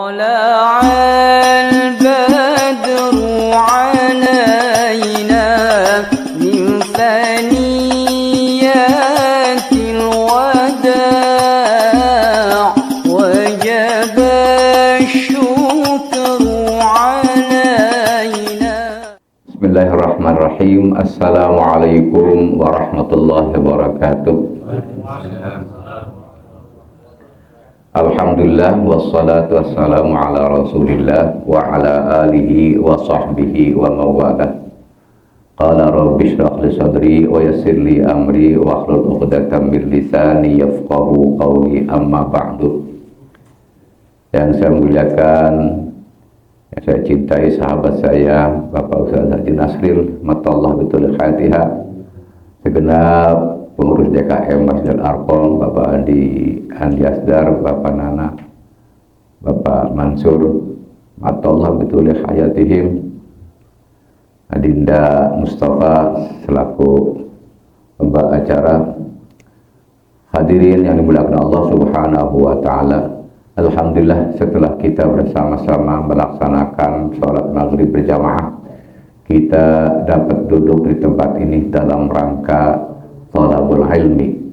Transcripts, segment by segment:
طلع البدر علينا من ثنيات الوداع وجب الشكر علينا. Bismillahirrahmanirrahim. Assalamualaikum warahmatullahi wabarakatuh. Alhamdulillah wassalatu wassalamu ala rasulillah wa ala alihi wa sahbihi wa mawalah. Qala rabbi shrah li sadri wa yassir li amri wa hlul 'uqdatam min lisani yafqahu qawli, amma ba'du. Yang saya muliakan, yang saya cintai sahabat saya Bapak Ustaz Haji Nasril matallah betul khatiha, segenap pengurus DKM Masjidil Arqam, Bapak Andi Andiasdar, Bapak Nana, Bapak Mansur, matallah betul hayatihim, Adinda Mustafa selaku pembawa acara, hadirin yang dimuliakan Allah Subhanahu wa taala. Alhamdulillah, setelah kita bersama-sama melaksanakan sholat maghrib berjamaah, kita dapat duduk di tempat ini dalam rangka thalabul ilmi.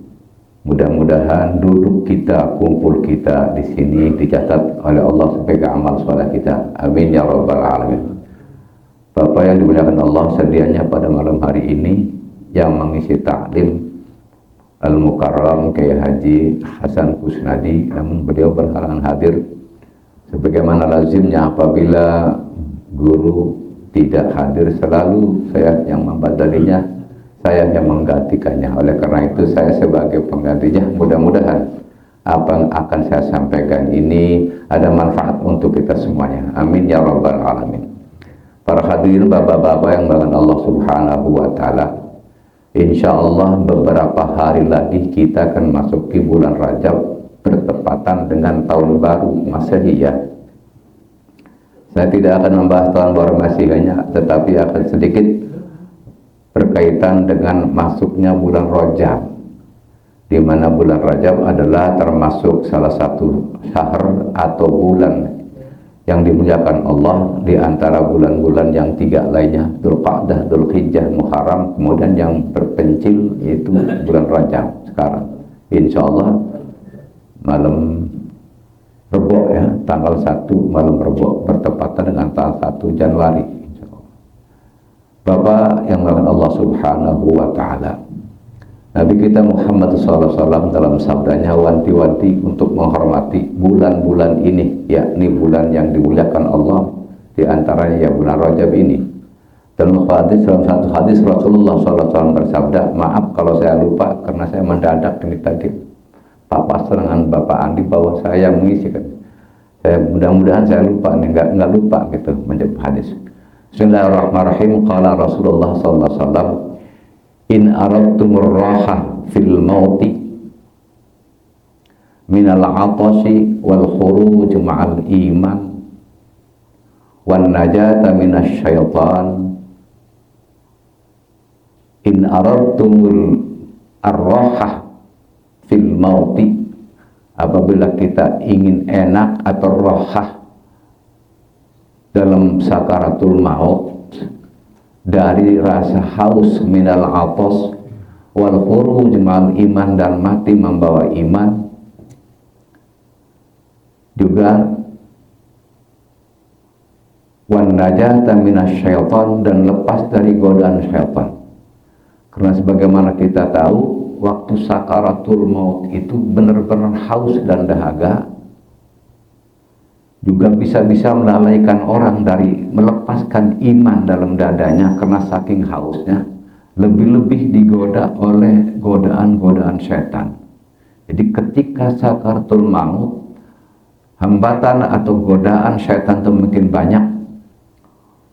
Mudah-mudahan duduk kita, kumpul kita di sini dicatat oleh Allah sebagai amal soleh kita. Amin ya rabbal alamin. Bapak yang dimuliakan Allah, sedianya pada malam hari ini yang mengisi taklim Al-Mukarram Kiai Haji Hasan Kusnadi, namun beliau berhalangan hadir. Sebagaimana lazimnya apabila guru tidak hadir, selalu saya yang membadalinya, saya yang menggantikannya. Oleh karena itu saya sebagai penggantinya, mudah-mudahan apa yang akan saya sampaikan ini ada manfaat untuk kita semuanya. Amin ya rabbal alamin. Para hadirin bapak-bapak yang dimuliakan Allah Subhanahu wa taala, insya Allah beberapa hari lagi kita akan masuki bulan Rajab bertepatan dengan tahun baru Masehiyah. Saya tidak akan membahas tahun baru Masehiyahnya, tetapi akan sedikit berkaitan dengan masuknya bulan Rajab, di mana bulan Rajab adalah termasuk salah satu syahr atau bulan yang dimuliakan Allah di antara bulan-bulan yang tiga lainnya, Dzulqa'dah, Dzulhijjah, Muharram, kemudian yang berpencil yaitu bulan Rajab sekarang. Insya Allah malam Rebo ya, tanggal 1 malam Rebo bertepatan dengan tanggal 1 Januari. Bapak yang dimuliakan Allah Subhanahu wa taala, Nabi kita Muhammad SAW dalam sabdanya wanti-wanti untuk menghormati bulan-bulan ini, yakni bulan yang dimuliakan Allah, di antaranya ya bulan Rajab ini. Dalam satu hadis Rasulullah SAW bersabda, maaf kalau saya lupa karena saya mendadak ini tadi Papa serangan Bapak Andi bahwa saya yang mengisi kan. Mudah-mudahan saya lupa, enggak lupa gitu menjawab hadis. Bismillahirrahmanirrahim. Qala Rasulullah SAW, in aradtumur raha fil mauti minal atasi wal khuruj ma'al iman wan najata minasy syaitan. In aradtumul arraha fil mauti, apabila kita ingin enak atau rohah dalam sakaratul maut, dari rasa haus minal atas wal khuruj ma'al iman, dan mati membawa iman, juga wan najata minasy syaitan, dan lepas dari godaan syaitan. Karena sebagaimana kita tahu, waktu sakaratul maut itu benar-benar haus dan dahaga, juga bisa-bisa melalaikan orang dari melepaskan iman dalam dadanya karena saking hausnya, lebih-lebih digoda oleh godaan-godaan setan. Jadi ketika sakaratul maut, hambatan atau godaan setan itu makin banyak,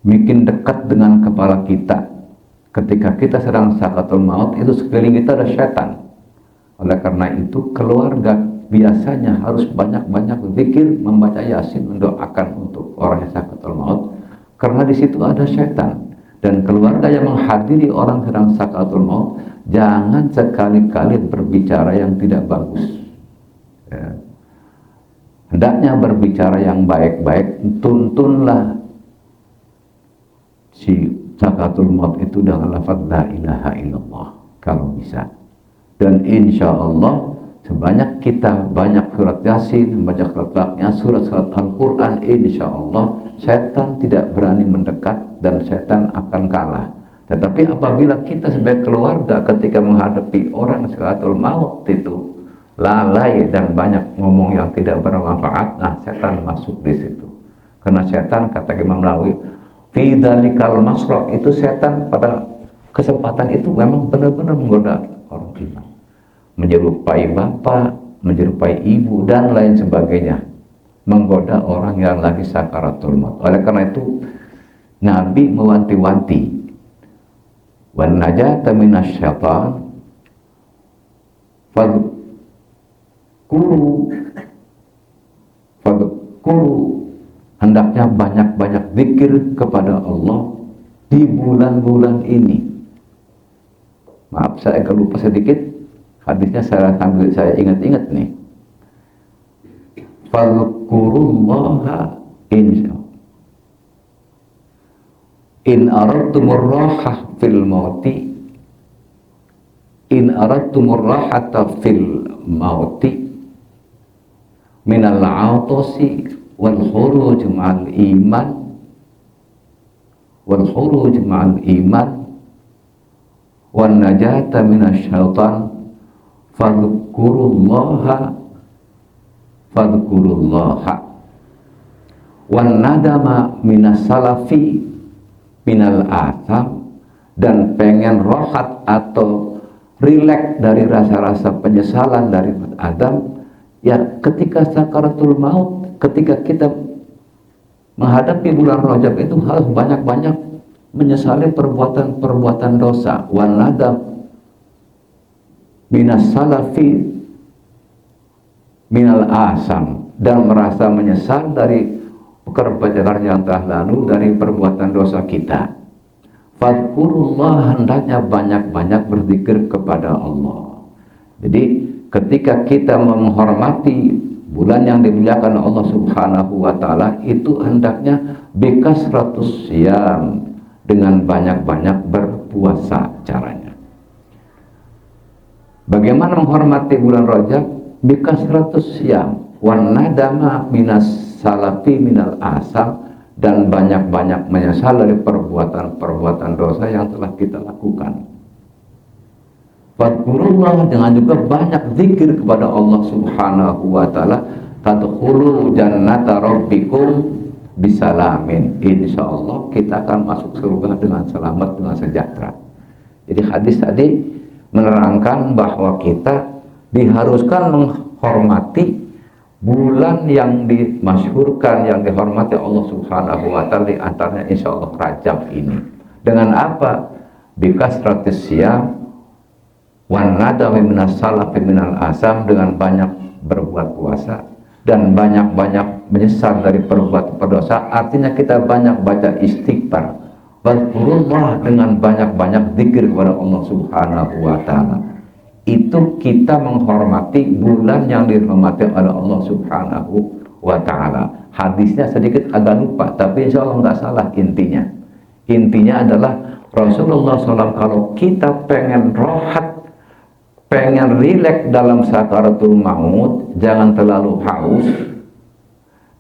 makin dekat dengan kepala kita. Ketika kita sedang sakaratul maut, itu sekeliling kita ada setan. Oleh karena itu keluarga biasanya harus banyak-banyak zikir, membaca Yasin, mendoakan untuk orang yang sakaratul maut, karena di situ ada setan. Dan keluarga yang menghadiri orang sedang sakaratul maut, jangan sekali-kali berbicara yang tidak bagus. Ya. hendaknya berbicara yang baik-baik, tuntunlah si sakaratul maut itu dengan lafaz la ilaha illallah kalau bisa. Dan insya Allah sebanyak kita banyak surat Yasin, baca surat-surat Al-Quran, insya Allah setan tidak berani mendekat dan setan akan kalah. Tetapi apabila kita sebagai keluarga ketika menghadapi orang sakaratul maut itu lalai dan banyak ngomong yang tidak bermanfaat, nah setan masuk di situ. Karena setan, kata Imam Nawawi, fi dzalikal masraq, itu setan pada kesempatan itu memang benar-benar menggoda orang iman, menyerupai bapak, menyerupai ibu dan lain sebagainya, menggoda orang yang lagi sakaratul maut. Oleh karena itu Nabi mewanti-wanti, wan najata minasyaitan fadhkuru, hendaknya banyak-banyak zikir kepada Allah di bulan-bulan ini. Maaf saya agak lupa sedikit hadisnya, saya ingat-ingat nih. Fadhkurullaha in aradtumur rahah fil mauti, in aradtumur rahata fil mauti minal autosi wal khuruj ma'al iman, wal khuruj ma'al iman wan najata minasyaitan fadhkurullaha wan nadama minas salafi minal asam, dan pengen rohat atau rileks dari rasa-rasa penyesalan dari Adam ya ketika sakaratul maut. Ketika kita menghadapi bulan Rajab itu harus banyak-banyak menyesali perbuatan-perbuatan dosa, wan nadam minas salafi minal asam, dan merasa menyesal dari perbuatan yang telah lalu dari perbuatan dosa kita. Fadhkurullah, hendaknya banyak-banyak berzikir kepada Allah. Jadi ketika kita menghormati bulan yang dimuliakan Allah Subhanahu wa Ta'ala, itu hendaknya bikasratus siyam, dengan banyak-banyak berpuasa caranya. Bagaimana menghormati bulan Rajab? Bikasratus siyam wan nadama minas salafi minal asam, dan banyak-banyak menyesal dari perbuatan-perbuatan dosa yang telah kita lakukan. Fadhkurullah, dengan juga banyak zikir kepada Allah Subhanahu wa Ta'ala. Tadkhulu jannata rabbikum bisalamin, insyaallah kita akan masuk surga dengan selamat, dengan sejahtera. Jadi hadis tadi menerangkan bahwa kita diharuskan menghormati bulan yang dimasyhurkan, yang dihormati Allah Subhanahu wa Ta'ala, di antaranya insyaallah Rajab ini. Dengan apa? Bikasratis siyam wan nadami minas salafi minal asam, dengan banyak berbuat puasa dan banyak-banyak menyesal dari perbuatan dosa. Artinya kita banyak baca istighfar, Fadhkurullah, dengan banyak-banyak zikir kepada Allah Subhanahu wa Ta'ala. Itu kita menghormati bulan yang dihormati oleh Allah Subhanahu wa Ta'ala. Hadisnya sedikit agak lupa, tapi insya Allah nggak salah intinya. Intinya adalah Rasulullah SAW kalau kita pengen rohat, pengen rileks dalam sakaratul maut, jangan terlalu haus,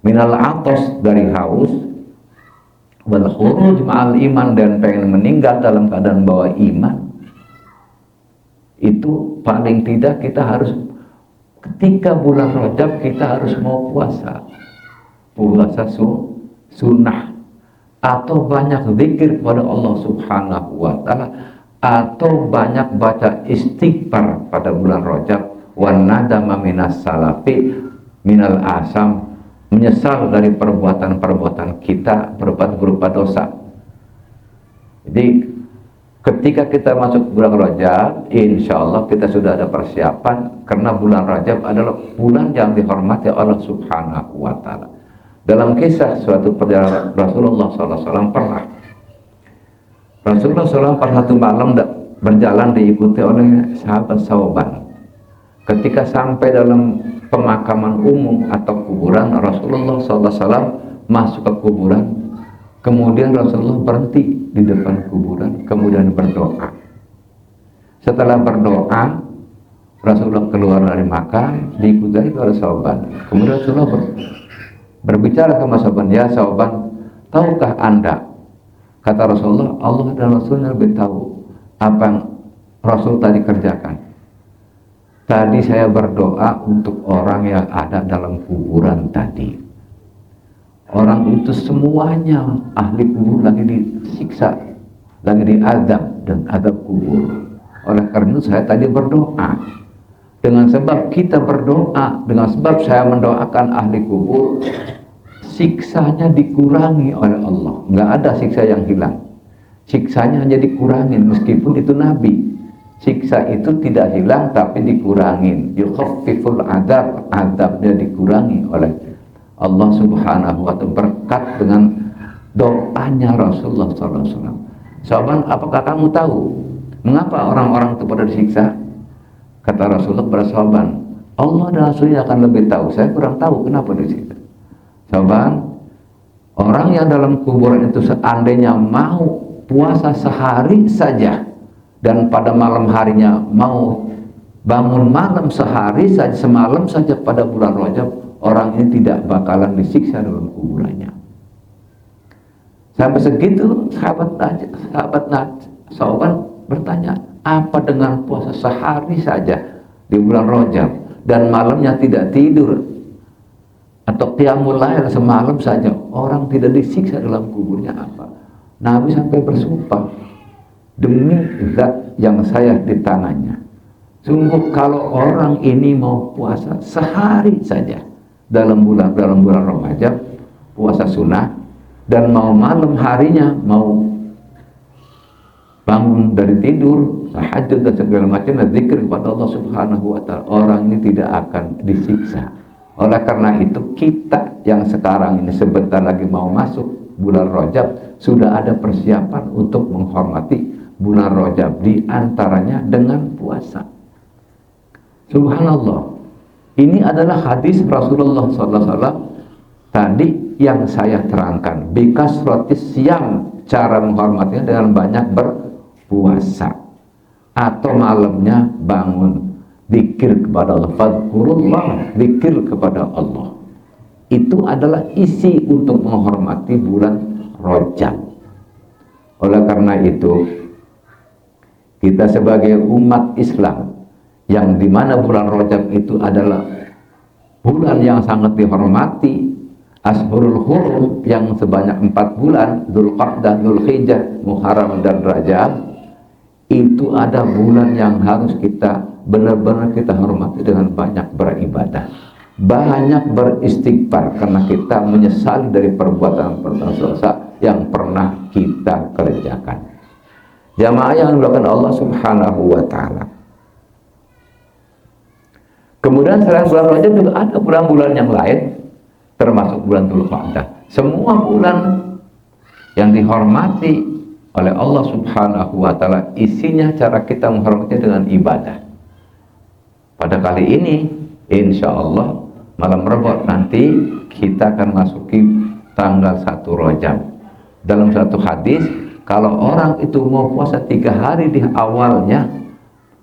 minal atos, dari haus, wal khuruj ma'al iman, dan pengen meninggal dalam keadaan bawa iman. Itu paling tidak kita harus, ketika bulan Rajab kita harus mau puasa sunnah, atau banyak zikir kepada Allah Subhanahu wa Ta'ala, atau banyak baca istighfar pada bulan Rajab. Wan nadama minas salafi minal asam, menyesal dari perbuatan-perbuatan kita, perbuatan berupa dosa. Jadi ketika kita masuk bulan Rajab, insya Allah kita sudah ada persiapan, karena bulan Rajab adalah bulan yang dihormati Allah Subhanahu wa Ta'ala. Dalam kisah suatu perjalanan Rasulullah SAW, Rasulullah SAW pada satu malam berjalan diikuti oleh sahabat Sauban. Ketika sampai dalam pemakaman umum atau kuburan, Rasulullah SAW masuk ke kuburan, kemudian Rasulullah berhenti di depan kuburan, kemudian berdoa. Setelah berdoa, Rasulullah keluar dari makam, diikuti oleh sahabat. Kemudian Rasulullah berbicara sama sahabat, ya sahabat, tahukah anda? Kata Rasulullah, Allah dan Rasulnya lebih tahu apa yang Rasul tadi kerjakan. Tadi saya berdoa untuk orang yang ada dalam kuburan tadi. Orang itu semuanya ahli kubur lagi disiksa, lagi diazab dan azab kubur. Oleh karena itu saya tadi berdoa. Dengan sebab kita berdoa, dengan sebab saya mendoakan ahli kubur, siksanya dikurangi oleh Allah. Nggak ada siksa yang hilang. Siksanya hanya dikurangin, meskipun itu Nabi. Siksa itu tidak hilang, tapi dikurangin. Yukhaffiful adab, adabnya dikurangi oleh Allah Subhanahu wa Ta'ala berkat dengan doanya Rasulullah SAW. Sahabat, apakah kamu tahu mengapa orang-orang itu pada disiksa? Kata Rasulullah kepada sahabat, Allah dan Rasulnya akan lebih tahu. Saya kurang tahu kenapa disiksa. Sahabat, orang yang dalam kuburan itu seandainya mau puasa sehari saja dan pada malam harinya mau bangun malam sehari saja, semalam saja pada bulan Rajab, orang ini tidak bakalan disiksa dalam kuburannya. Sampai segitu sahabat bertanya, apa dengan puasa sehari saja di bulan Rajab dan malamnya tidak tidur, atau qiyamul lail semalam saja orang tidak disiksa dalam kuburnya? Apa? Nabi sampai bersumpah, demi zat yang saya di tangannya, sungguh kalau orang ini mau puasa sehari saja dalam bulan Rajab, puasa sunnah, dan mau malam harinya mau bangun dari tidur, tahajud dan segala macam, zikir kepada Allah Subhanahu wa Ta'ala, orang ini tidak akan disiksa. Oleh karena itu kita yang sekarang ini sebentar lagi mau masuk bulan Rajab, sudah ada persiapan untuk menghormati bulan Rajab, di antaranya dengan puasa. Subhanallah, ini adalah hadis Rasulullah SAW tadi yang saya terangkan. Bikasrotis siam, cara menghormatinya dengan banyak berpuasa, atau malamnya bangun zikir kepada Allah, fadhkurullah, zikir kepada Allah. Itu adalah isi untuk menghormati bulan Rajab. Oleh karena itu, kita sebagai umat Islam yang dimana bulan Rajab itu adalah bulan yang sangat dihormati, Ashurul Hurum yang sebanyak 4 bulan, Dzulqa'dah, Dzulhijjah, Muharram dan Rajab, itu ada bulan yang harus kita benar-benar kita hormati dengan banyak beribadah, banyak beristighfar, karena kita menyesali dari perbuatan-perbuatan dosa yang pernah kita kerjakan. Jamaah yang dimuliakan Allah Subhanahu wa Ta'ala. Kemudian selain bulan Rajab juga ada bulan-bulan yang lain, termasuk bulan Dzulqa'dah. Semua bulan yang dihormati oleh Allah Subhanahu wa Ta'ala, isinya cara kita menghormatinya dengan ibadah. Pada kali ini insya Allah malam Rabu nanti kita akan masuki tanggal 1 Rajab. Dalam satu hadis, kalau orang itu mau puasa 3 hari di awalnya,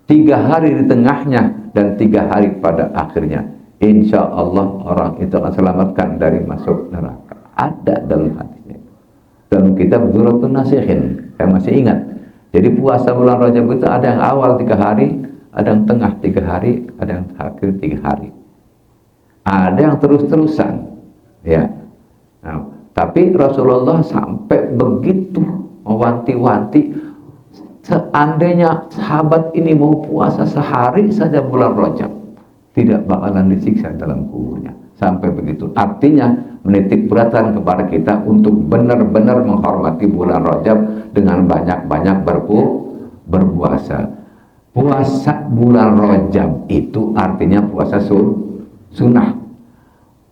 3 hari di tengahnya, dan 3 hari pada akhirnya, insya Allah orang itu akan selamatkan dari masuk neraka. Ada dalam hadisnya. Dalam kitab Dzurratun Nasikhin, saya masih ingat. Jadi puasa bulan Rajab itu ada yang awal 3 hari, ada yang tengah 3 hari, ada yang akhir 3 hari. Ada yang terus-terusan, ya. Nah, tapi Rasulullah sampai begitu mewanti-wanti, seandainya sahabat ini mau puasa sehari saja bulan Rajab, tidak bakalan disiksa dalam kuburnya. Sampai begitu. Artinya menitik beratkan kepada kita untuk benar-benar menghormati bulan Rajab dengan banyak-banyak berpuasa. Puasa bulan Rajab itu artinya puasa sunnah.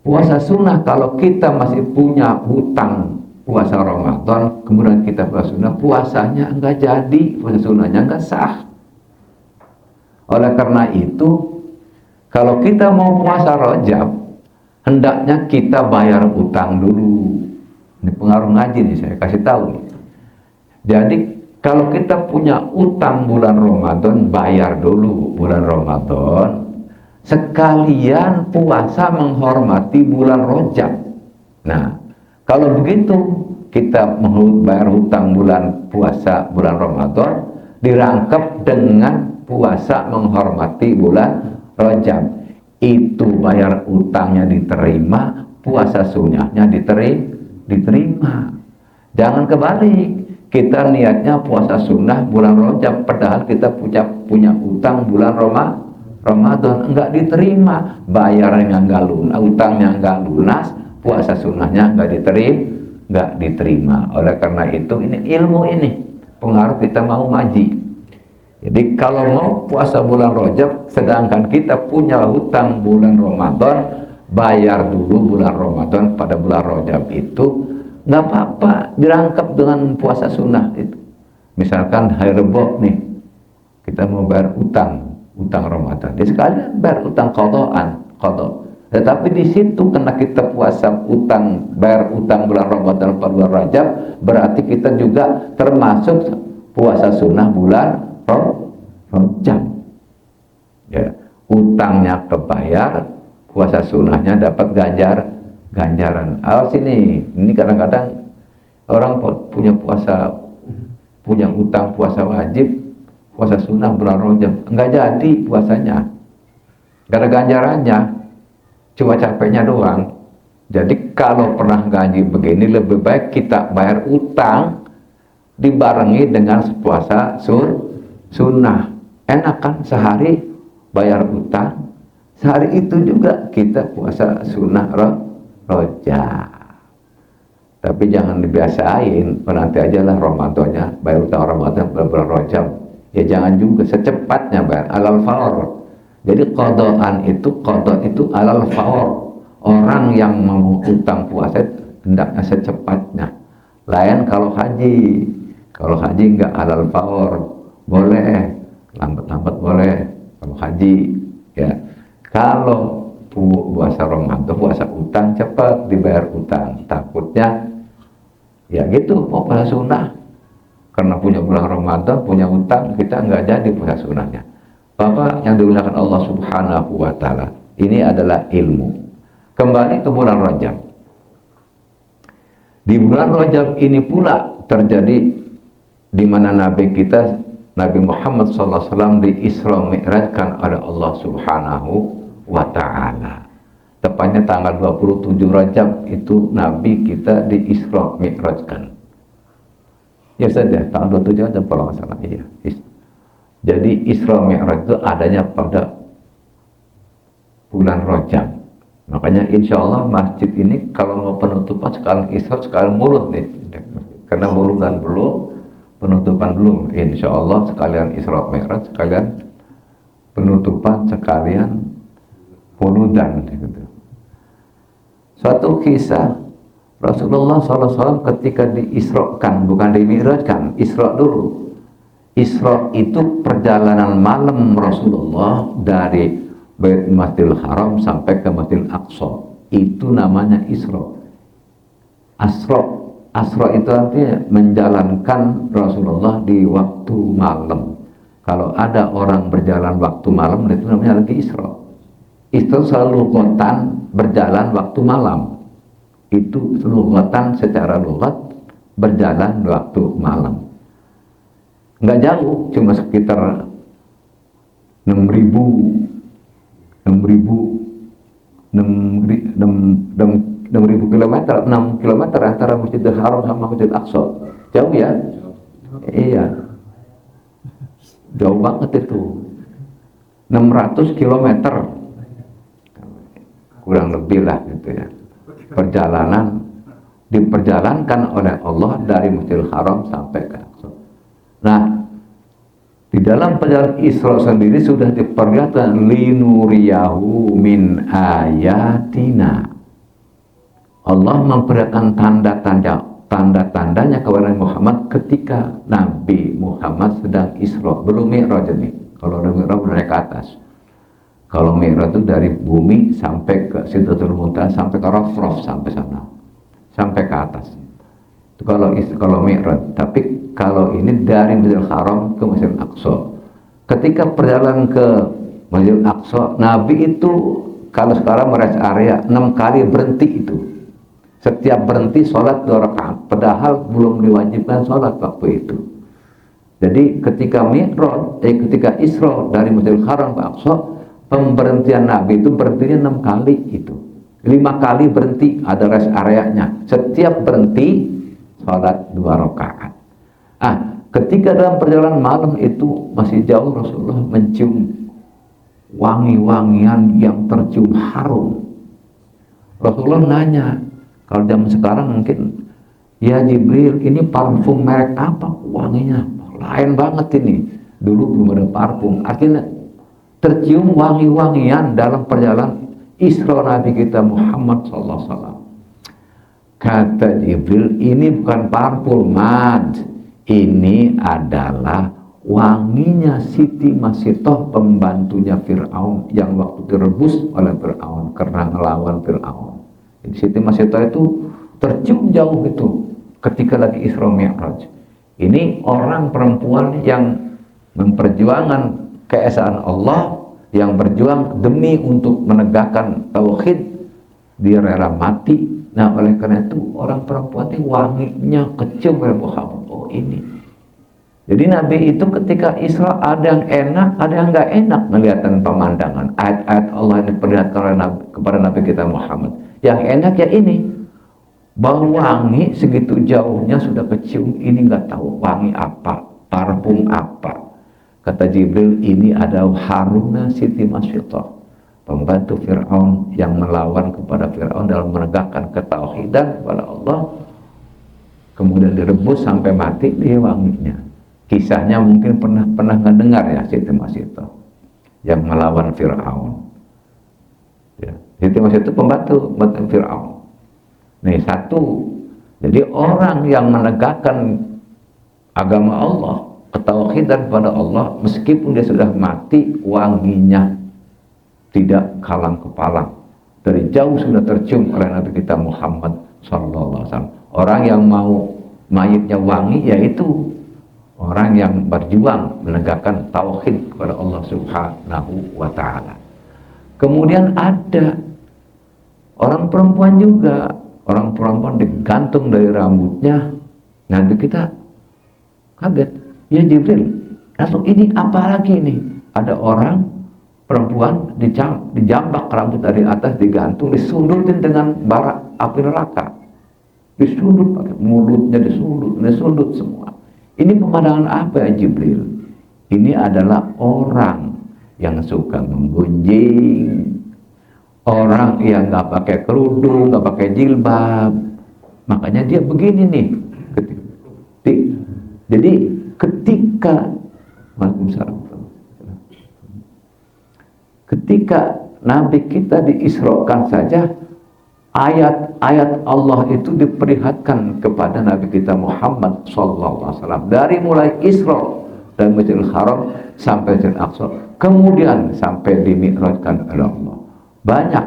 Puasa sunnah, kalau kita masih punya hutang puasa Ramadan, kemudian kita puasa sunnah, puasanya enggak jadi, puasa sunnahnya enggak sah. Oleh karena itu, Kalau kita mau puasa Rajab, hendaknya kita bayar utang dulu. Ini pengaruh ngaji nih, saya kasih tahu nih. Jadi kalau kita punya utang bulan Ramadan, bayar dulu bulan Ramadan. Sekalian puasa menghormati bulan Rajab. Nah, kalau begitu kita bayar hutang bulan puasa bulan Ramadan, dirangkap dengan puasa menghormati bulan Rajab. Itu bayar utangnya diterima, puasa sunnahnya diterima. Jangan kebalik, kita niatnya puasa sunnah bulan Rajab, padahal kita punya utang bulan Ramadan, enggak diterima. Bayarnya enggak lunas, utangnya enggak lunas, puasa sunnahnya enggak diterima. Oleh karena itu, ini ilmu, ini pengaruh kita mau ngaji. Jadi kalau mau puasa bulan Rajab, sedangkan kita punya hutang bulan Ramadan, bayar dulu bulan Ramadan pada bulan Rajab itu, nggak apa-apa, dirangkap dengan puasa sunnah itu. Misalkan hari Rebo nih, kita mau bayar utang Ramadan, jadi sekalian bayar utang qadha. Tetapi di situ karena kita puasa bayar utang bulan Ramadan pada bulan Rajab, berarti kita juga termasuk puasa sunnah bulan Rajab. Ya, utangnya kebayar, puasa sunnahnya dapat ganjaran. Awas ini kadang-kadang orang punya utang puasa wajib, puasa sunnah bulan Rajab, enggak jadi puasanya. Gak ada ganjarannya, cuma capeknya doang. Jadi kalau pernah gaji begini, lebih baik kita bayar utang dibarengi dengan puasa sunnah. Enak kan, sehari bayar utang, sehari itu juga kita puasa sunnah Rajab. Tapi jangan dibiasain, nanti aja lah Ramadannya bayar utang Ramadan bulan Rajab. Ya jangan juga, secepatnya bayar alal fawr. Jadi qadha itu alal fawr. Orang yang mau utang puasa hendaknya secepatnya. Lain kalau haji enggak alal fawr, boleh lambat-lambat boleh kalau haji, ya. Kalau puasa Ramadan, puasa utang, cepat dibayar utang. Takutnya ya gitu, mau puasa sunnah karena punya bulan Ramadan, punya utang, kita nggak jadi puasa sunnahnya. Bapak yang dimuliakan Allah Subhanahu wa Ta'ala, ini adalah ilmu. Kembali ke bulan Rajab. Di bulan Rajab ini pula terjadi di mana Nabi Muhammad SAW di Isra Mi'rajkan oleh Allah Subhanahu wa Ta'ala. Tepatnya tanggal 27 Rajab itu Nabi kita di Isra Mi'rajkan. Ya saja, tanggal 27 Rajab kalau nggak salah. Iya. Jadi Isra Mi'raj itu adanya pada bulan Rajab. Makanya insya Allah masjid ini kalau mau penutupan sekalian Isra sekalian mulut nih. Karena mulutan belum, penutupan belum. Insya Allah sekalian Isra Mi'raj, sekalian penutupan, sekalian puludan gitu. Suatu kisah Rasulullah SAW ketika diisrokan, bukan dimi'rajkan, Isra dulu. Isra itu perjalanan malam Rasulullah dari Masjidil Haram sampai ke Masjidil Aqsa. Itu namanya Isra. Asra itu artinya menjalankan Rasulullah di waktu malam. Kalau ada orang berjalan waktu malam, itu namanya lagi Isra. Itu selalu lughatan berjalan waktu malam. Itu lughatan, secara lughat berjalan waktu malam. Nggak jauh, cuma sekitar 6.000 kilometer, 6 kilometer antara Masjidil Haram sama Masjidil Aqsa. Jauh ya? Iya. Jauh banget itu. 600 kilometer. Kurang lebih lah gitu ya. Perjalanan diperjalankan oleh Allah dari Masjidil Haram sampai ke Aqsa. Nah, di dalam perjalanan Isra sendiri sudah diperlihatkan linuriyahu min ayatina. Allah memperlihatkan tanda-tandanya kepada Muhammad ketika Nabi Muhammad sedang Isra, belum Mi'raj ini. Kalau udah Mi'raj udah naik ke atas. Kalau Mi'raj itu dari bumi sampai ke Sidratul Muntaha, sampai ke Raf-Raf, sampai sana, sampai ke atas. Itu kalau Mi'raj. Tapi kalau ini dari Masjidil Haram ke Masjidil Aqsa. Ketika perjalanan ke Masjidil Aqsa, Nabi itu kalau sekarang merest area 6 kali berhenti itu. Setiap berhenti sholat 2 rakaat, padahal belum diwajibkan sholat waktu itu. Jadi ketika Mi'raj, ketika Isra dari Masjidil Haram ke Aqsa, pemberhentian Nabi itu berhentinya 6 kali itu. 5 kali berhenti, ada rest areanya. Setiap berhenti sholat 2 rakaat. Ketika dalam perjalanan malam itu masih jauh, Rasulullah mencium wangi-wangian yang tercium harum. Rasulullah nanya, kalau zaman sekarang mungkin, ya Jibril, ini parfum merek apa? Wanginya lain banget ini. Dulu belum ada parfum. Artinya tercium wangi-wangian dalam perjalanan Isra Nabi kita Muhammad SAW. Kata Jibril, ini bukan parfum, Mad. Ini adalah wanginya Siti Masitoh, pembantunya Fir'aun yang waktu direbus oleh Fir'aun karena ngelawan Fir'aun. Siti Masitoh itu tercium jauh itu ketika lagi Isra Mi'raj. Ini orang perempuan yang memperjuangkan keesaan Allah, yang berjuang demi untuk menegakkan tauhid, dia rela mati. Nah, oleh karena itu orang perempuan itu wanginya kecium oleh Muhammad. Oh ini. Jadi Nabi itu ketika Isra ada yang enak, ada yang nggak enak melihatkan pemandangan. Ayat-ayat Allah yang diperlihatkan oleh Nabi, kepada Nabi kita Muhammad. Yang enak ya ini, bau wangi segitu jauhnya sudah kecium. Ini nggak tahu wangi apa, parfum apa. Kata Jibril, ini adalah harumnya Siti Masitoh, pembantu Fir'aun yang melawan kepada Fir'aun dalam menegakkan ketauhidan kepada Allah. Kemudian direbus sampai mati, dia wanginya. Kisahnya mungkin pernah ngedengar ya, Siti Masitoh yang melawan Fir'aun. Ya, Siti Masitoh pembantu Fir'aun. Nih satu, jadi orang yang menegakkan agama Allah, ketauhidan kepada Allah, meskipun dia sudah mati, wanginya tidak kalang kepala. Dari jauh sudah tercium oleh Nabi kita Muhammad SAW. Orang yang mau mayitnya wangi, yaitu orang yang berjuang menegakkan tauhid kepada Allah Subhanahu wa Ta'ala. Kemudian ada orang perempuan juga, orang perempuan digantung dari rambutnya. Nanti kita kaget, ya Jibril, langsung ini apa lagi nih? Ada orang perempuan dijambak rambut dari atas, digantung, disundutin dengan bara api neraka. Disundut pakai mulutnya, disundut semua. Ini pemandangan apa ya Jibril? Ini adalah orang yang suka menggunjing, orang yang nggak pakai kerudung, nggak pakai jilbab. Makanya dia begini nih. Jadi ketika Nabi kita diisrokan saja, ayat-ayat Allah itu diperlihatkan kepada Nabi kita Muhammad SAW. Dari mulai Isra dan Masjidil Haram sampai Masjidil Aqsa, kemudian sampai dimi'rajkan oleh Allah. Banyak.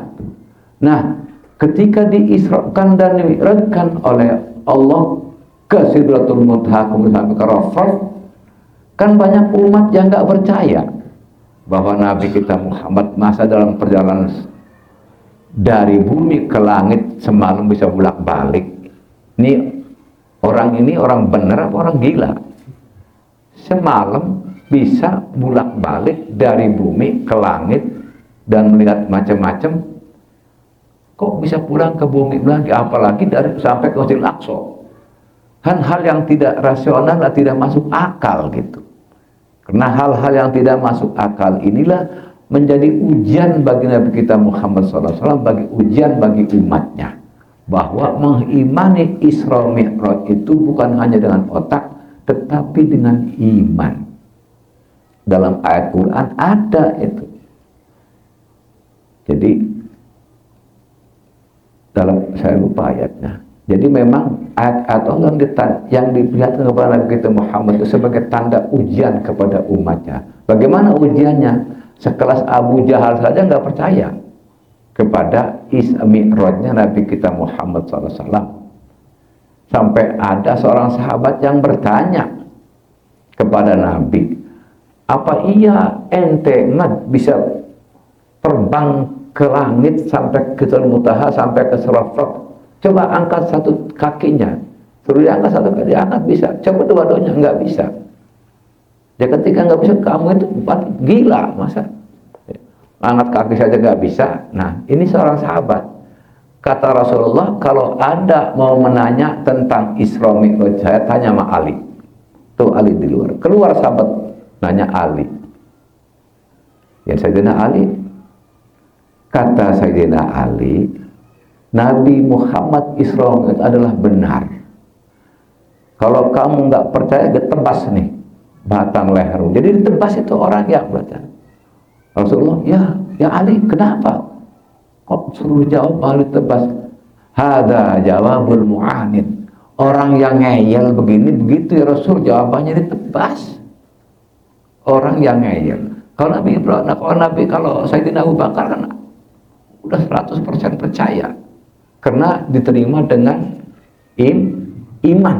Nah, ketika diisrakan dan dimi'rajkan oleh Allah ke Sidratul Muntaha sampai ke Raf-Raf, kan banyak umat yang nggak percaya bahwa Nabi kita Muhammad masa dalam perjalanan dari bumi ke langit semalam bisa bolak-balik. Ini orang benar apa orang gila? Semalam bisa bolak-balik dari bumi ke langit dan melihat macam-macam. Kok bisa pulang ke bumi lagi? Apalagi dari sampai ke Masjidil Aqsa. Kan hal yang tidak rasional dan tidak masuk akal gitu. Karena hal-hal yang tidak masuk akal inilah menjadi ujian bagi Nabi kita Muhammad SAW, bagi ujian bagi umatnya, bahwa mengimani Isra Mi'raj itu bukan hanya dengan otak, tetapi dengan iman. Dalam ayat Quran ada itu. Jadi saya lupa ayatnya. Jadi memang ayat Allah yang diperlihatkan kepada Nabi kita Muhammad itu sebagai tanda ujian kepada umatnya. Bagaimana ujiannya? Sekelas Abu Jahal saja nggak percaya kepada Mi'rajnya Nabi kita Muhammad SAW. Sampai ada seorang sahabat yang bertanya kepada Nabi, apa iya ente bisa terbang ke langit sampai ke Sidratul Muntaha, sampai ke Surafat? Coba angkat satu kakinya. Suruh diangkat satu kaki, diangkat bisa. Coba dua-duanya, nggak bisa. Ya ketika nggak bisa, kamu itu gila, masa angkat kaki saja nggak bisa. Nah, ini seorang sahabat. Kata Rasulullah, kalau Anda mau menanya tentang Isra Mi'raj, saya tanya sama Ali. Tuh Ali di luar. Keluar sahabat, nanya Ali. Ya Sayyidina Ali. Kata Sayyidina Ali, Nabi Muhammad Isra Mi'raj adalah benar. Kalau kamu nggak percaya, ditebas nih batang lehermu. Jadi ditebas itu orang yang berkata. Rasulullah, ya Ali, kenapa? Kok suruh jawab malah ditebas? Hada jawabul mu'anid. Orang yang ngeyel begini begitu ya Rasul, jawabannya ditebas. Orang yang ngeyel. Kalau Nabi Ibrahim, kalau Sayyidina Abu Bakar kan udah 100% percaya. Karena diterima dengan iman,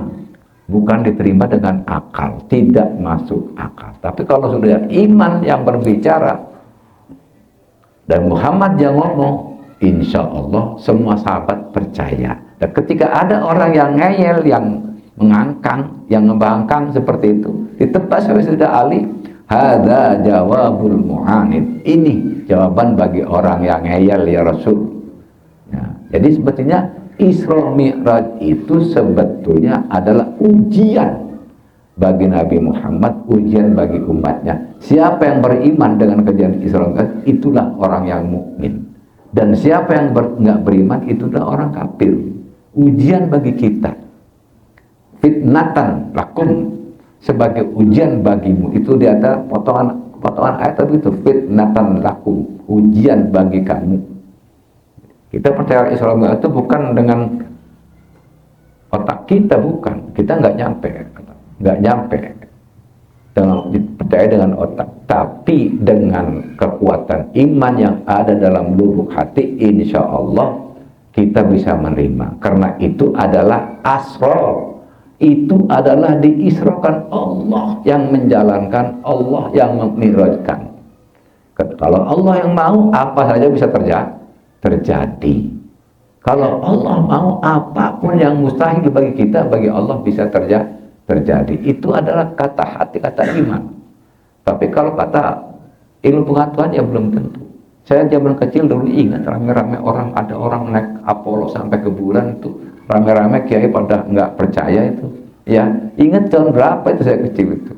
bukan diterima dengan akal, tidak masuk akal. Tapi kalau sudah iman yang berbicara dan Muhammad yang ngomong, insya Allah semua sahabat percaya. Dan ketika ada orang yang ngeyel, yang mengangkang, yang membangkang seperti itu, ditebas oleh Sayyidina Ali, hadza jawabul mu'anid. Ini jawaban bagi orang yang ngeyel ya Rasul. Ya, jadi sebetulnya Isra Mi'raj itu sebetulnya adalah ujian bagi Nabi Muhammad, ujian bagi umatnya. Siapa yang beriman dengan kejadian Isra Mi'raj, itulah orang yang mukmin. Dan siapa yang nggak beriman, itulah orang kafir. Ujian bagi kita. Fitnatan lakum, sebagai ujian bagimu. Itu di antara potongan ayat itu, fitnatan lakum, ujian bagi kamu. Kita percaya Isra Mi'raj itu bukan dengan otak kita, bukan. Kita nggak nyampe dengan percaya dengan otak, tapi dengan kekuatan iman yang ada dalam lubuk hati, insya Allah kita bisa menerima. Karena itu adalah asrar, itu adalah diisrakan Allah yang menjalankan, Allah yang memirajkan. Kalau Allah yang mau, apa saja bisa terjadi. Kalau Allah mau, apapun yang mustahil bagi kita, bagi Allah bisa terjadi. Itu adalah kata hati, kata iman. Tapi kalau kata ilmu pengetahuan ya belum tentu. Saya zaman kecil dulu ingat rame-rame orang, ada orang naik Apollo sampai ke bulan, itu rame-rame kiai pada nggak percaya itu. Ya, ingat tahun berapa itu saya kecil itu.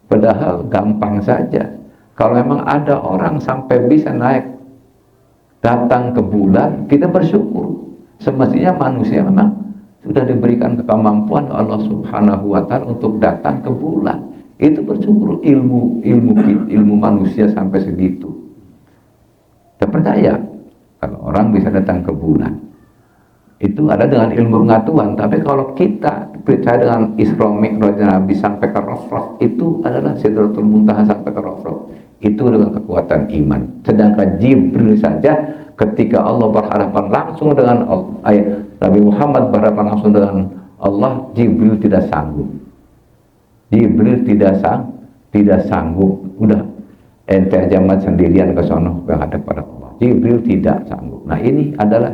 Padahal gampang saja. Kalau memang ada orang sampai bisa naik, datang ke bulan, kita bersyukur. Semestinya manusia memang sudah diberikan kemampuan Allah Subhanahu wa Ta'ala untuk datang ke bulan. Itu bersyukur, ilmu manusia sampai segitu. Kita percaya kalau orang bisa datang ke bulan, itu ada dengan ilmu pengetahuan. Tapi kalau kita percaya dengan Isra Mi'raj Nabi sampai ke Rafraf, itu adalah Sidratul Muntaha sampai ke Rafraf, itu dengan kekuatan iman. Sedangkan Jibril saja ketika Allah berhadapan langsung dengan Nabi Muhammad berhadapan langsung dengan Allah, Jibril tidak sanggup. Jibril tidak sanggup. Udah ente aja sendirian ke sono menghadap pada Allah. Jibril tidak sanggup. Nah, ini adalah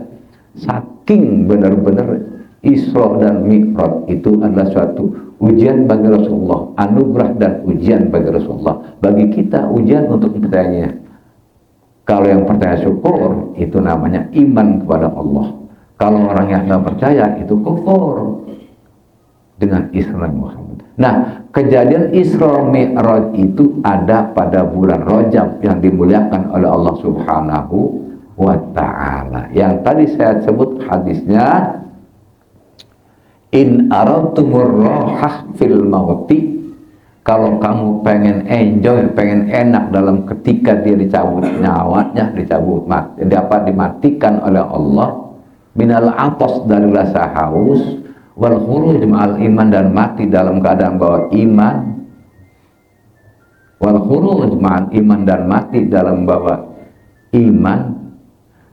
saking benar-benar Isra dan Mi'raj itu adalah suatu ujian bagi Rasulullah, anugerah dan ujian bagi Rasulullah. Bagi kita ujian untuk percayanya. Kalau yang percaya syukur, itu namanya iman kepada Allah. Kalau orang yang nggak percaya, itu kufur dengan Isra Muhammad. Nah, kejadian Isra Mi'raj itu ada pada bulan Rajab yang dimuliakan oleh Allah Subhanahu wa Ta'ala. Yang tadi saya sebut hadisnya, in aradtumur rahah fil mauti, kalau kamu pengen enjoy, pengen enak dalam ketika dia dicabut nyawanya, dapat dimatikan oleh Allah, minal atas, dari rasa haus, wal khuruj ma'al iman, dan mati dalam keadaan bawa iman, wal khuruj ma'al iman, dan mati dalam bawa iman,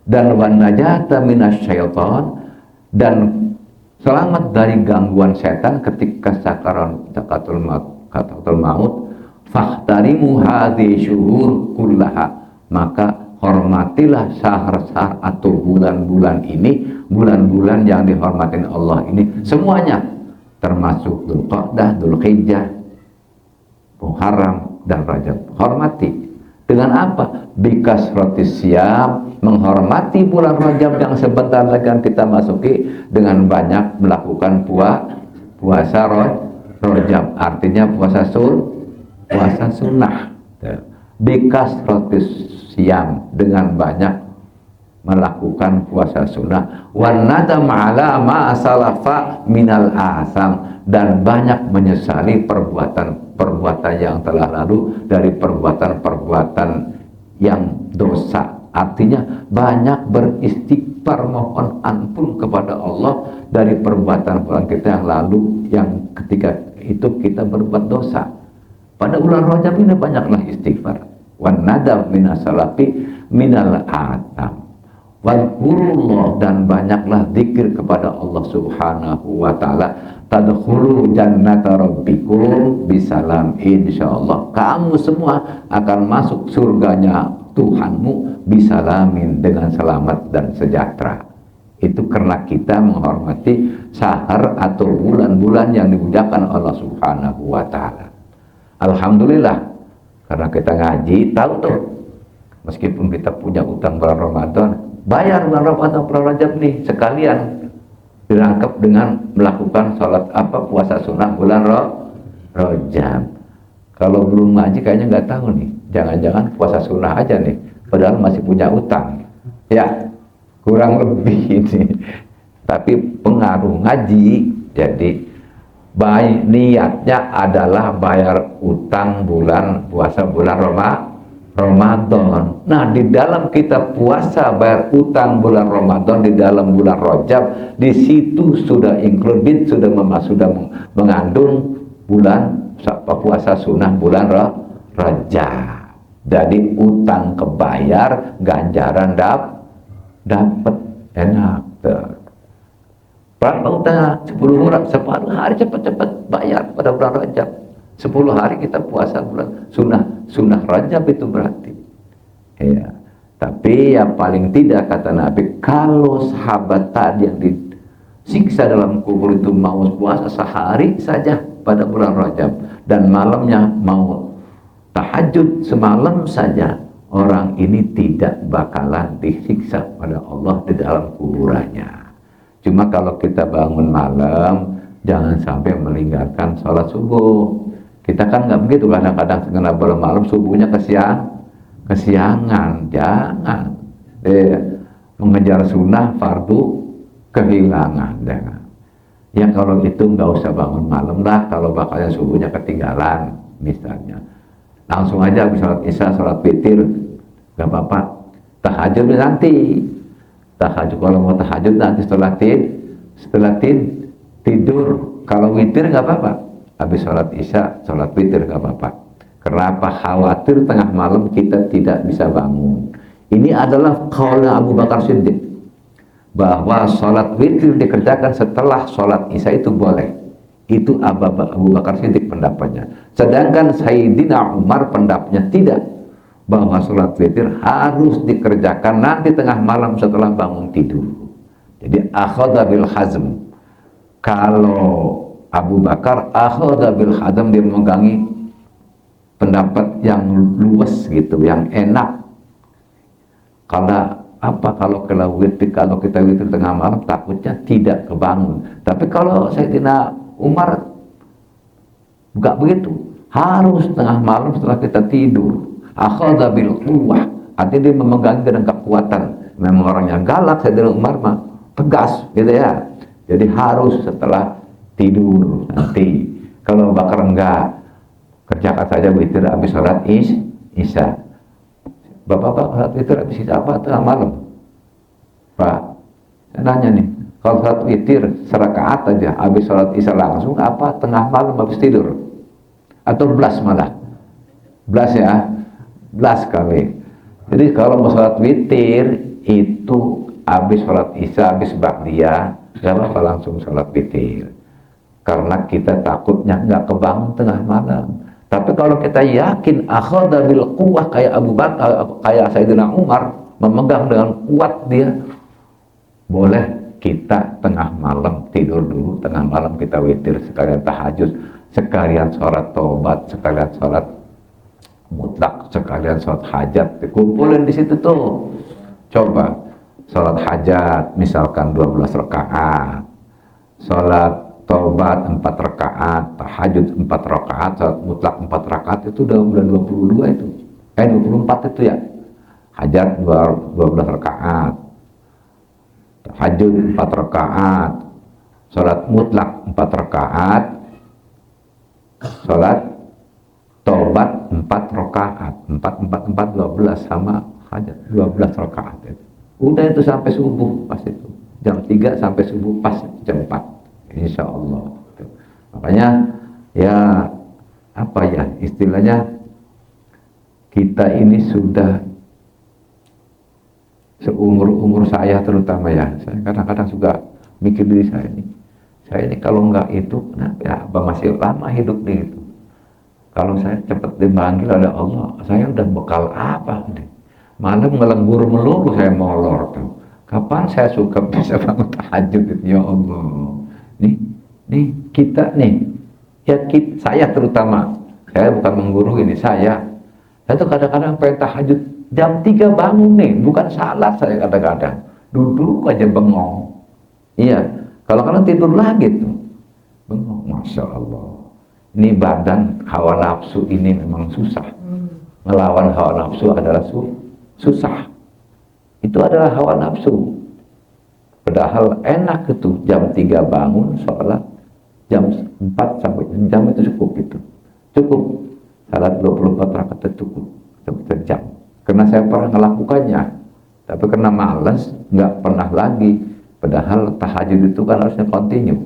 dan wan najata minasyaiton, dan selamat dari gangguan setan ketika sakaratul maut. Fahtarimu hadhi syuhur kullaha, maka hormatilah sahar-sahar atau bulan-bulan ini, bulan-bulan yang dihormatin Allah ini semuanya, termasuk Dzulqa'dah, Dzulhijjah, Muharram dan Rajab. Hormati dengan apa? Bikasratis siyam, menghormati bulan Rajab yang sebentar lagi kita masuki dengan banyak melakukan puasa Rajab, artinya puasa sunnah. Bikasratis siyam, dengan banyak melakukan puasa sunnah. Wan nadam ala ma salafa minal asam, dan banyak menyesali perbuatan yang telah lalu dari perbuatan yang dosa. Artinya banyak beristighfar, mohon ampun kepada Allah dari perbuatan kita yang lalu, yang ketika itu kita berbuat dosa. Pada bulan Rajab ini banyaklah istighfar. Wan nadam minasalafi minal asam. Wadhkurullah, dan banyaklah zikir kepada Allah Subhanahu wa ta'ala. Tadkhulu jannata rabbikum bisalam, insyaallah kamu semua akan masuk surganya Tuhanmu bisalamin, dengan selamat dan sejahtera. Itu karena kita menghormati sahar atau bulan-bulan yang dimuliakan Allah Subhanahu wa ta'ala. Alhamdulillah, karena kita ngaji tahu tuh, meskipun kita punya utang bulan Ramadan, bayar bulan Ramadan, bulan Rajab nih sekalian dirangkap dengan melakukan sholat puasa sunnah bulan Rajab. Kalau belum ngaji kayaknya nggak tahu nih, jangan-jangan puasa sunnah aja nih, padahal masih punya utang. Ya, kurang lebih ini. Tapi pengaruh ngaji, jadi baik niatnya adalah bayar utang puasa bulan Ramadan. Nah, di dalam kita puasa bayar utang bulan Ramadan di dalam bulan Rajab, di situ sudah included, sudah mengandung bulan puasa sunnah bulan Rajab. Jadi utang kebayar, ganjaran dapat, enak tuh. Utang 10 hari cepat-cepat bayar pada bulan Rajab. 10 hari kita puasa bulan sunnah Rajab itu berarti. Ya. Tapi yang paling tidak, kata Nabi, kalau sahabat tadi yang disiksa dalam kubur itu mau puasa sehari saja pada bulan Rajab, dan malamnya mau tahajud semalam saja, orang ini tidak bakalan disiksa pada Allah di dalam kuburannya. Cuma kalau kita bangun malam, jangan sampai meninggalkan sholat subuh. Kita kan nggak begitu, kadang-kadang setengah malam subuhnya kesiangan. Jangan mengejar sunnah fardu kehilangan. Jangan. Ya kalau itu nggak usah bangun malam lah, kalau bakalnya subuhnya ketinggalan misalnya. Langsung aja habis sholat isya, sholat witir, nggak apa-apa. Tahajud nanti. Tahajud, kalau mau tahajud nanti setelah tidur. Kalau witir nggak apa-apa, habis sholat isya, sholat witir nggak apa-apa. Kenapa? Khawatir tengah malam kita tidak bisa bangun. Ini adalah qaul Abu Bakar Siddiq, bahwa sholat witir dikerjakan setelah sholat isya itu boleh. Itu Abu Bakar Siddiq pendapatnya. Sedangkan Sayyidina Umar pendapatnya tidak, bahwa sholat witir harus dikerjakan nanti tengah malam setelah bangun tidur. Jadi akhadha bil hazm. Kalau Abu Bakar akhadha bil hazm, dia memegangi pendapat yang luas gitu, yang enak. Kalau kita witir tengah malam takutnya tidak kebangun. Tapi kalau Sayyidina Umar enggak begitu, harus tengah malam setelah kita tidur. Akhadha bil quwwah, artinya dia memegang dengan kekuatan. Memang orang yang galak, Sayyidina Umar mah tegas gitu ya. Jadi harus setelah tidur nanti. Kalau Bakar enggak, kerjakan saja witir habis sholat isya. Bapak sholat witir habis isya apa tengah malam? Pak, saya nanya nih, kalau sholat witir serakaat aja habis sholat isya langsung, apa tengah malam habis tidur? Atau belas malah? belas ya, 11 kali. Jadi kalau mau sholat witir itu habis sholat isya, habis ba'diyah, gak apa langsung sholat witir. Karena kita takutnya nggak kebangun tengah malam. Tapi kalau kita yakin akhadha bil quwwah kayak Abu Bakar, kayak Sayyidina Umar, memegang dengan kuat dia, boleh kita tengah malam tidur dulu, tengah malam kita witir, sekalian tahajud, sekalian sholat taubat, sekalian sholat mutlak, sekalian sholat hajat, dikumpulin di situ tuh. Coba sholat hajat misalkan 12 rakaat, sholat taubat 4 rakaat, tahajud 4 rakaat, sholat mutlak 4 rakaat, itu dalam bulan 22 itu 24 itu ya. Hajat 12 rakaat, tahajud 4 rakaat, sholat mutlak 4 rakaat, sholat taubat 4 rakaat, 4 sama hajat 12 rakaat itu. Udah itu sampai subuh pas itu. Jam 3 sampai subuh pas jam 4. Insya Allah. Makanya ya apa ya istilahnya, kita ini sudah seumur saya terutama ya. Saya kadang-kadang juga mikir diri saya ini kalau nggak itu, nah ya masih lama hidup nih itu. Kalau saya cepat dipanggil oleh Allah, saya udah bekal apa nih? Malam ngelembur melulu saya molor tuh. Kapan saya suka bisa bangun tahajud itu, ya Allah. Nih kita nih, ya saya terutama, saya bukan mengguru ini, saya tuh kadang-kadang pengen tahajud jam 3 bangun nih, bukan salat saya kadang-kadang. Duduk aja bengong. Iya, kalau tidur lagi tuh bengong, Masya Allah. Ini badan hawa nafsu ini memang susah. Melawan hawa nafsu adalah susah. Itu adalah hawa nafsu. Padahal enak itu jam 3 bangun sholat, jam 4 sampai jam itu cukup itu. Cukup. Salat 24 rakaat itu cukup. Sejam. Karena saya pernah melakukannya. Tapi karena malas, nggak pernah lagi. Padahal tahajud itu kan harusnya continue.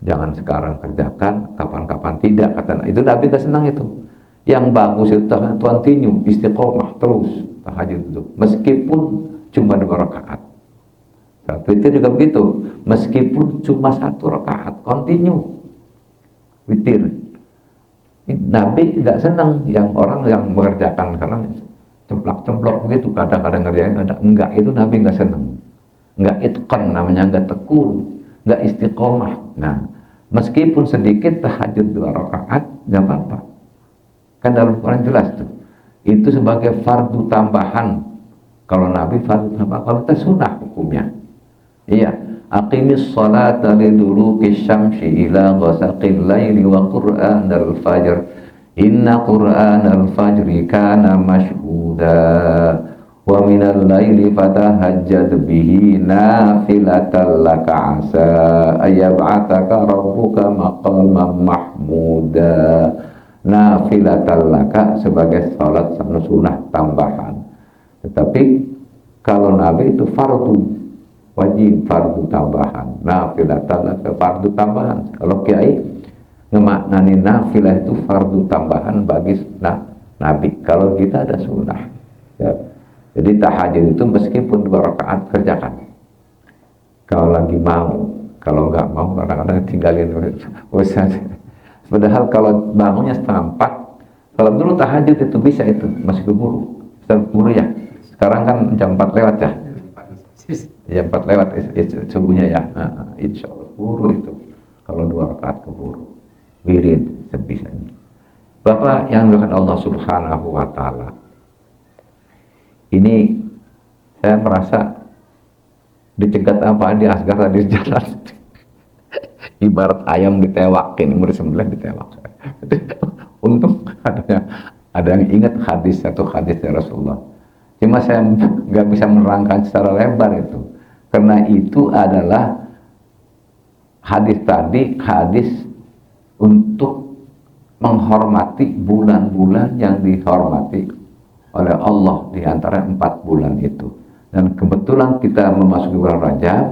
Jangan sekarang kerjakan, kapan-kapan tidak, kata itu Nabi gak senang itu. Yang bagus itu continue, istiqomah terus tahajud itu, meskipun cuma 2 rakaat. Tapi itu juga begitu, meskipun cuma 1 rakaat, continue witir. Nabi gak senang yang orang yang mengerjakan karena cemplak-cemplok begitu, kadang-kadang ngerjain, enggak, itu Nabi gak senang. Enggak itqan namanya, enggak tekun, nggak istiqomah. Nah, meskipun sedikit tahajud 2 rakaat nggak apa-apa, kan dalam Quran jelas tuh itu sebagai fardu tambahan. Kalau Nabi fardu tambahan, kalau kita sunnah hukumnya. Iya, aqimis sholata liduluki syamsi ila ghasaqil laili wa qur'anal fajr inna qur'anal fajri kana mashhuda wa minal laili fatahajjad bihi nafilatan laka asa ayyab'ataka rabbuka maqaman mahmuda. Nafilatan laka sebagai salat sunnah tambahan. Tetapi kalau Nabi itu fardu wajib, fardu tambahan. Nafilatan laka fardu tambahan. Kalau kiai ngemaknani nafilah itu fardu tambahan bagi Nabi. Kalau kita ada sunnah ya. Jadi tahajud itu meskipun 2 rakaat kerjakan. Kalau lagi mau, kalau nggak mau kadang-kadang tinggalin usah. Padahal kalau bangunnya 3:30, kalau dulu tahajud itu bisa itu masih keburu. Keburu ya. Sekarang kan jam 4 lewat ya. Jam 4 lewat subuhnya ya. Insya Allah keburu itu. Kalau 2 rakaat keburu. Wirid sebisanya. Bapak yang dilakukan Allah Subhanahu wa Ta'ala. Ini saya merasa dicegat apa di Asgar tadi jalan. Ibarat ayam ditewakin, umur 9 ditewak. Untung ada yang ingat hadis dari Rasulullah. Cuma saya nggak bisa menerangkan secara lebar itu, karena itu adalah hadis tadi, hadis untuk menghormati bulan-bulan yang dihormati oleh Allah di antara 4 bulan itu. Dan kebetulan kita memasuki bulan Rajab,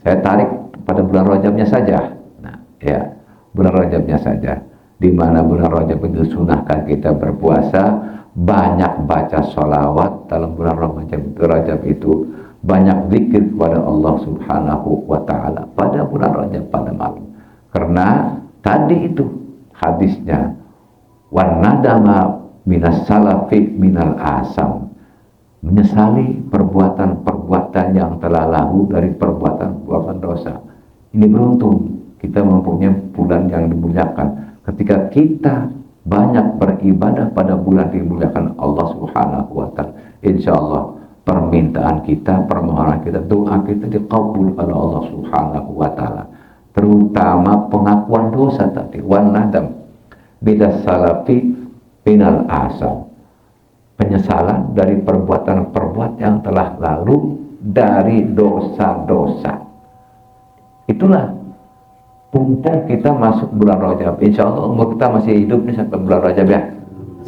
saya tarik pada bulan Rajabnya saja. Nah, ya, bulan Rajabnya saja. di mana bulan Rajab itu sunahkan kita berpuasa, banyak baca sholawat dalam bulan Rajab itu, banyak zikir kepada Allah Subhanahu wa Ta'ala pada bulan Rajab pada malam. Karena tadi itu hadisnya, wan nadama minas salafi minal asam, menyesali perbuatan-perbuatan yang telah lalu dari perbuatan-perbuatan dosa. Ini beruntung kita mempunyai bulan yang dimuliakan. Ketika kita banyak beribadah pada bulan dimuliakan Allah Subhanahu wa Ta'ala, insya Allah permintaan kita, permohonan kita, doa kita dikabul oleh Allah Subhanahu wa Ta'ala. Terutama pengakuan dosa tadi, wan nadam bidas salafi minal asam, penyesalan dari perbuatan-perbuatan yang telah lalu dari dosa-dosa. Itulah mumpung kita masuk bulan Rajab, insya Allah umur kita masih hidup nih sampai bulan Rajab ya,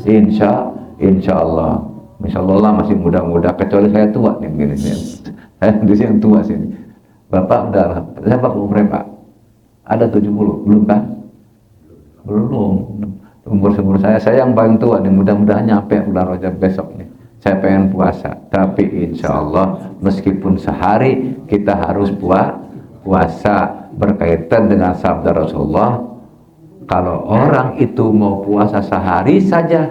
insya Allah masih muda-muda, kecuali saya tua nih begini, saya sendiri yang tua sini. Bapak udah, saya umur berapa? Ada 70, belum kan? Belum. Umur saya yang paling tua nih, mudah-mudahan nyampe bulan Rajab besok nih. Saya pengen puasa, tapi insya Allah meskipun sehari kita harus puasa, berkaitan dengan sabda Rasulullah, kalau orang itu mau puasa sehari saja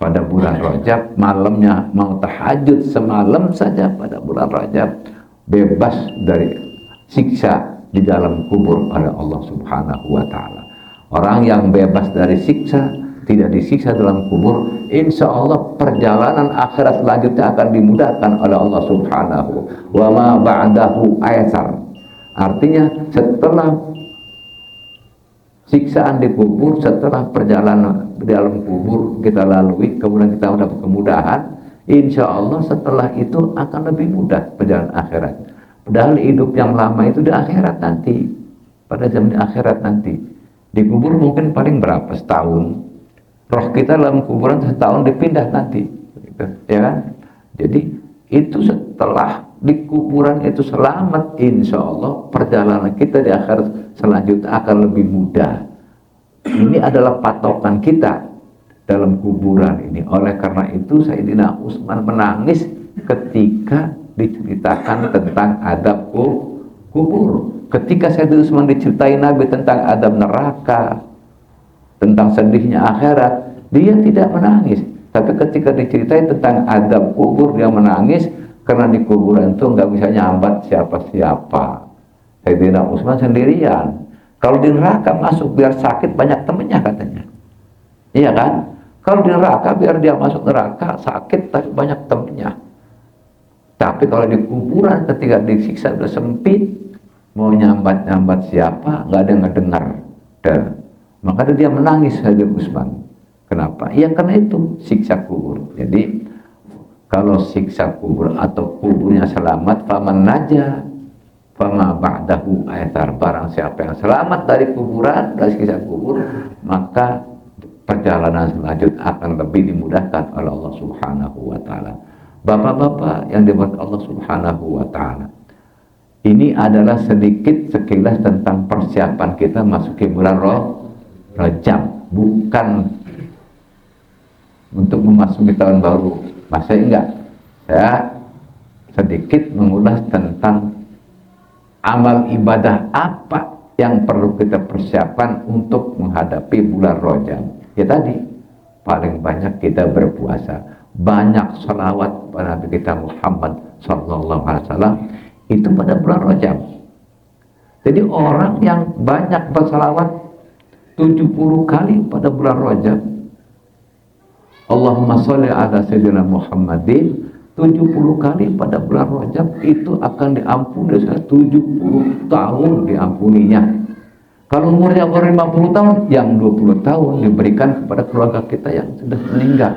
pada bulan Rajab, malamnya mau tahajud semalam saja pada bulan Rajab, bebas dari siksa di dalam kubur oleh Allah Subhanahu wa Ta'ala. Orang yang bebas dari siksa, tidak disiksa dalam kubur, insya Allah perjalanan akhirat selanjutnya akan dimudahkan oleh Allah Subhanahu wa ma ba'dahu aysar. Artinya setelah siksaan di kubur, setelah perjalanan di dalam kubur kita lalui, kemudian kita mendapat kemudahan, insya Allah setelah itu akan lebih mudah perjalanan akhirat. Padahal hidup yang lama itu di akhirat nanti, pada zaman di akhirat nanti. Di kubur mungkin paling berapa, setahun. Roh kita dalam kuburan setahun dipindah nanti, gitu, ya kan? Jadi itu setelah di kuburan itu selamat, insya Allah perjalanan kita di akhirat selanjutnya akan lebih mudah. Ini adalah patokan kita dalam kuburan ini. Oleh karena itu Sayyidina Utsman menangis ketika diceritakan tentang adab kubur. Ketika Sayyidina Utsman diceritain Nabi tentang adab neraka, tentang sedihnya akhirat, dia tidak menangis. Tapi ketika diceritain tentang adab kubur, dia menangis. Karena di kuburan itu nggak bisa nyambat siapa-siapa. Sayyidina Utsman sendirian. Kalau di neraka masuk biar sakit banyak temennya katanya. Iya kan? Kalau di neraka biar dia masuk neraka sakit tapi banyak temennya. Tapi kalau di kuburan ketika disiksa udah sempit, mau nyambat siapa, nggak ada yang ngedengar. Makanya dia menangis Sayyidina Utsman. Kenapa? Ya karena itu siksa kubur. Jadi kalau siksa kubur atau kuburnya selamat, faman naja fama ba'dahu aysar, barang siapa yang selamat dari kuburan, dari siksa kubur, maka perjalanan selanjutnya akan lebih dimudahkan oleh Allah Subhanahu wa Ta'ala. Bapak-bapak yang dimuliakan Allah Subhanahu wa Ta'ala, ini adalah sedikit sekilas tentang persiapan kita masuk ke bulan Rajab, bukan untuk memasuki tahun baru. Masa enggak? Saya sedikit mengulas tentang amal ibadah apa yang perlu kita persiapkan untuk menghadapi bulan Rajab. Ya tadi, paling banyak kita berpuasa, banyak salawat pada Nabi kita Muhammad SAW, itu pada bulan Rajab. Jadi orang yang banyak bersalawat 70 kali pada bulan Rajab, Allahumma sholli ala sayyidina Muhammadin 70 kali pada bulan Rajab, itu akan diampuni 70 tahun diampuninya. Kalau umurnya 50 tahun, yang 20 tahun diberikan kepada keluarga kita yang sudah meninggal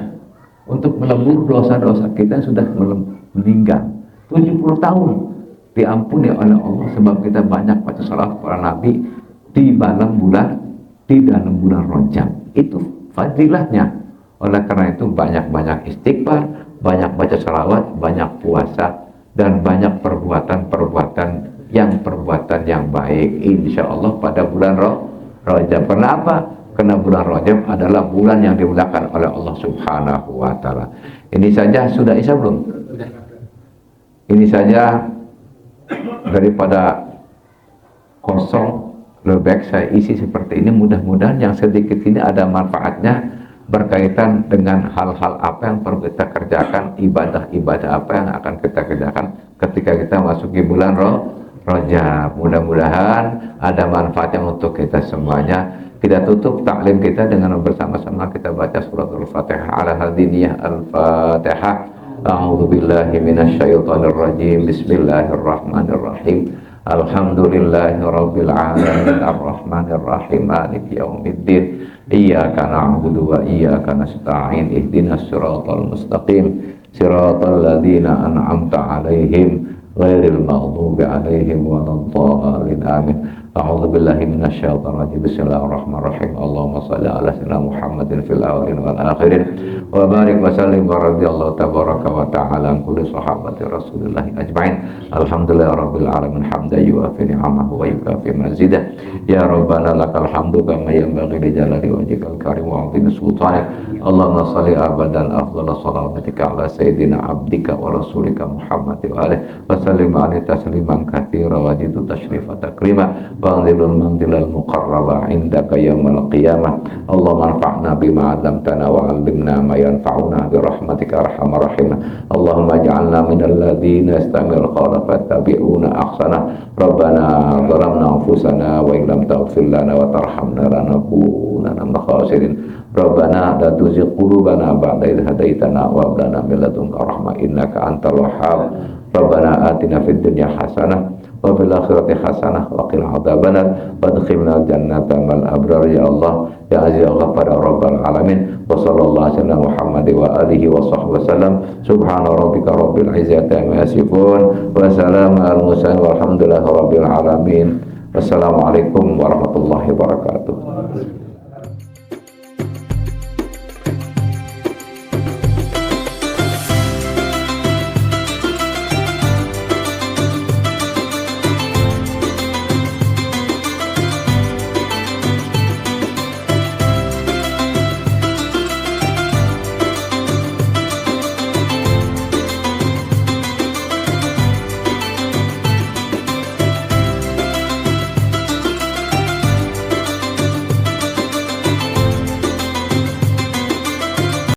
untuk menebus dosa-dosa kita yang sudah meninggal. 70 tahun diampuni oleh Allah sebab kita banyak baca salawat para nabi di dalam bulan Rajab. Itu fadilahnya. Oleh karena itu banyak-banyak istighfar, banyak baca salawat, banyak puasa, dan banyak perbuatan-perbuatan yang baik insya Allah pada bulan Rajab. Kenapa? Karena bulan Rajab adalah bulan yang dimuliakan oleh Allah Subhanahu wa taala. Ini saja sudah isya belum? Ini saja, daripada kosong lebih baik saya isi seperti ini. Mudah-mudahan yang sedikit ini ada manfaatnya berkaitan dengan hal-hal apa yang perlu kita kerjakan, ibadah-ibadah apa yang akan kita kerjakan ketika kita masuki bulan Rajab. Mudah-mudahan ada manfaatnya untuk kita semuanya. Kita tutup taklim kita dengan bersama-sama kita baca surat Al-Fatihah ala hadiniyah Al-Fatihah. A'udzu billahi minasyaitonir rajim. Bismillahirrahmanirrahim. Alhamdulillahi rabbil alamin arrahmanir rahim maliki yaumiddin. Iyyaka na'budu wa iyyaka nasta'in ihdinas siratal mustaqim siratal ladzina an'amta 'alaihim ghairil maghdubi 'alaihim waladdallin amin. A'udzu billahi minasyaitonir rajim. Bismillahirrahmanirrahim. Allahumma shalli ala sayyidina Muhammadin fil awwalin wal akhirin wa barik wa sallim wa radhiyallahu tabaraka wa ta'ala an kulli sahabati Rasulillah ajma'in. Alhamdulillahirabbil alamin hamdan yuwafi ni'amahu wa yukafi mazidah. Ya rabbana lakal hamdu kama yanbaghi li jalali wajhikal karim wa 'azimi sultanik. Allahumma shalli abadan afdhalas salawatika ala sayyidina abdika wa rasulika Muhammad wa alihi wa sallim alaihi tasliman katsira wa jidu tashrifa takrima. Fadilul manzilal muqarraba indaka yaumal qiyamah. Allahumma anfa'na bima 'allamtana wa 'allimna ma yanfa'una bi rahmatika arhamar rahim. Allahumma ij'alna minal ladzina yastami'ul qawla fattabi'una ahsana. Rabbana zalamna anfusana wa in lam taghfir lana wa tarhamna lanakunanna minal khasirin. Rabbana la tuzigh qulubana ba'da idh hadaitana wa hab lana min ladunka rahmah innaka antal wahhab. Rabbana atina fid dunya hasanah wa fil akhirati hasanah wa qina adzabannar wadkhilna jannata mal abrar ya Allah ya aziz ya ghaffar ya rabbal alamin. Wa sallallahu alaihi Muhammad wa alihi wa sahbihi wasallam. Subhana rabbika rabbil izzati amma yasifun wa salamun alal mursalin walhamdulillahi rabbil alamin. Wassalamualaikum warahmatullahi wabarakatuh.